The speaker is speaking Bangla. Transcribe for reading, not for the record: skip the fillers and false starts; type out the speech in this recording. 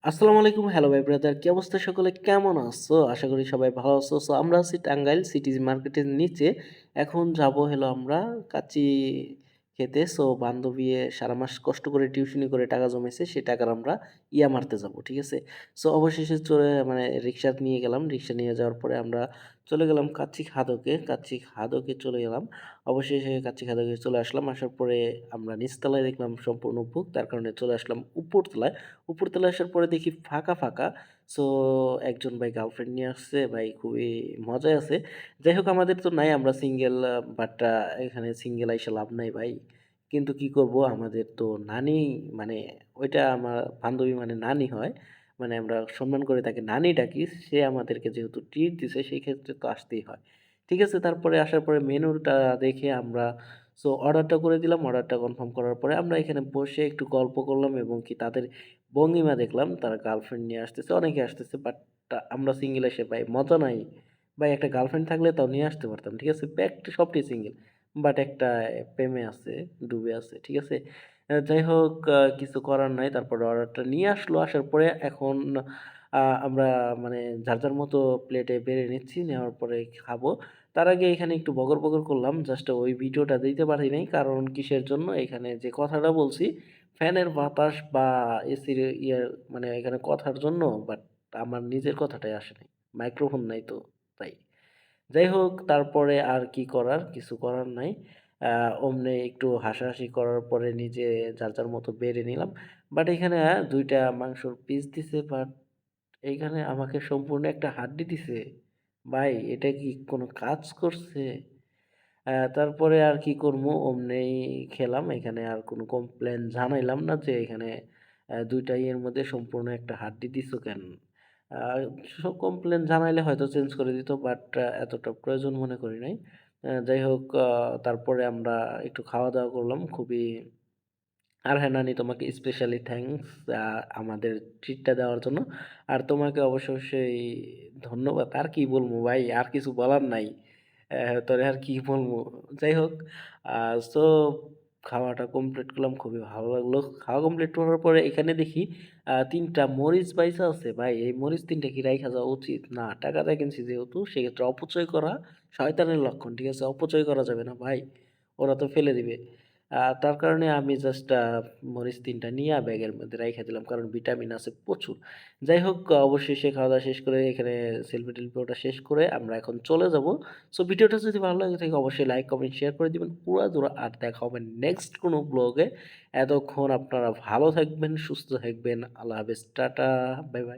আসসালামু আলাইকুম। হ্যালো ভাই ব্রাদার। কি অবস্থা সকলে কেমন আছো? আশা করি সবাই ভালো আছো। সো আমরা আছি টাঙ্গাইল সিটি মার্কেটের নিচে। এখন যাবো হলো আমরা কাচ্চি খেতে। সো বান্ধবী সারা মাস কষ্ট করে টিউশনি করে টাকা জমাইছে। সেই টাকার আমরা মারতে যাবো। ঠিক আছে? সো অবশেষে চলে মানে রিক্সা নিয়ে গেলাম। রিক্সা নিয়ে যাওয়ার পরে আমরা চলে গেলাম কাচ্চি খাদকে। কাচ্চি খাদকে চলে গেলাম। অবশেষে কাচ্চি খাদকে চলে আসলাম। আসার পরে আমরা নিচতলায় দেখলাম সম্পূর্ণ বুক। তার কারণে চলে আসলাম উপরতলায়। উপরতলায় আসার পরে দেখি ফাঁকা, ফাঁকা। সো একজন ভাই গার্লফ্রেন্ড নিয়ে আসছে। ভাই খুবই মজায় আছে। যাই হোক আমাদের তো নাই, আমরা সিঙ্গেল বাট এখানে সিঙ্গেল আইসা লাভ নাই ভাই। কিন্তু কি করব, আমাদের তো নানি মানে ওইটা আমার বান্ধবী মানে নানি হয়। মানে আমরা সম্মান করে তাকে নানি ডাকি। সে আমাদেরকে যেহেতু ট্রিট দিছে সেই ক্ষেত্রে তো আসতেই হয়। ঠিক আছে? তারপরে আসার পরে মেনুটা দেখে আমরা অর্ডারটা করে দিলাম। অর্ডারটা কনফার্ম করার পরে আমরা এখানে বসে একটু গল্প করলাম এবং কি তাদের ভঙ্গিমা দেখলাম। তারা গার্লফ্রেন্ড নিয়ে আসতেছে, অনেকে আসতেছে। বাট আমরা সিঙ্গেল এসে ভাই মজা নাই। ভাই একটা গার্লফ্রেন্ড থাকলে তাও নিয়ে আসতে পারতাম। ঠিক আছে? সবটি সিঙ্গেল। বাট একটা প্রেমে আছে, ডুবে আছে। ঠিক আছে? যাই হোক কিছু করার নাই। তারপরে অর্ডারটা নিয়ে আসলো। আসার পরে এখন আমরা মানে যার, যার মতো প্লেটে বেড়ে নিচ্ছি। নেওয়ার পরে খাবো। তার আগে এখানে একটু বগর, বগর করলাম। জাস্ট ওই ভিডিওটা দিতে পারি নাই। কারণ কিসের জন্য? এখানে যে কথাটা বলছি, ফ্যানের বাতাস বা এসির মানে এখানে কথার জন্য, বাট আমার নিজের কথাটাই আসে নাই। মাইক্রোফোন নাই তো তাই। যাই হোক তারপরে আর কি করার? কিছু করার নাই। অমনি একটু হাসাহাসি করার পরে নিজে যার, যার মতো বেড়ে নিলাম। বাট এখানে ২ টা মাংসর পিস দিছে, বাট এইখানে আমাকে সম্পূর্ণ একটা হাড্ডি দিছে। ভাই এটা কি কোনো কাজ করছে? তারপরে আর কি করবো, অমনি খেলাম। এখানে আর কোনো কমপ্লেন জানাইলাম না যে এখানে ২ টা ইয়ের মধ্যে সম্পূর্ণ একটা হাড্ডি দিছো কেন? আ কমপ্লেন জানাইলে হয়তো চেঞ্জ করে দিত, বাট এতটা প্রয়োজন মনে করি নাই। যাই হোক তারপরে আমরা একটু খাওয়া-দাওয়া করলাম। খুবই আর হ্যাঁ, নানি তোমাকে স্পেশালি থ্যাংকস আমাদের ট্রিটটা দেওয়ার জন্য। আর তোমাকে অবশ্যই ধন্যবাদ। আর কি বলবো ভাই? আর কিছু বলার নাই। তোরে আর কি বলবো? যাই হোক আ সো খাওয়াটা কমপ্লিট করলাম। খুবই ভালো লাগলো। খাওয়া কমপ্লিট করার পরে এখানে দেখি ৩ টা মরিচ বাইচা আছে। ভাই এই মরিচ ৩ টা কি রাইখা যাওয়া উচিত? না, টাকা দিয়ে কিনছি যেহেতু সেক্ষেত্রে অপচয় করা শয়তানের লক্ষণ। ঠিক আছে? অপচয় করা যাবে না ভাই। ওরা তো ফেলে দিবে। তার কারণে আমি জাস্ট মরিচ ৩ টা নিয়া ব্যাগের মধ্যে রাইখা দিলাম। কারণ ভিটামিন আছে প্রচুর। যাই হোক অবশেষে খাওয়া-দাওয়া শেষ করে এখানে সেলফি-টেলফি ওটা শেষ করে আমরা এখন চলে যাবো। সো ভিডিওটা যদি ভালো লাগে থাকে অবশ্যই লাইক, কমেন্ট, শেয়ার করে দিবেন উড়াধুরা। আর দেখা হবে নেক্সট কোনো ব্লগে। এতক্ষণ আপনারা ভালো থাকবেন, সুস্থ থাকবেন। আল্লাহ হাফেজ। টাটা। Bye, by.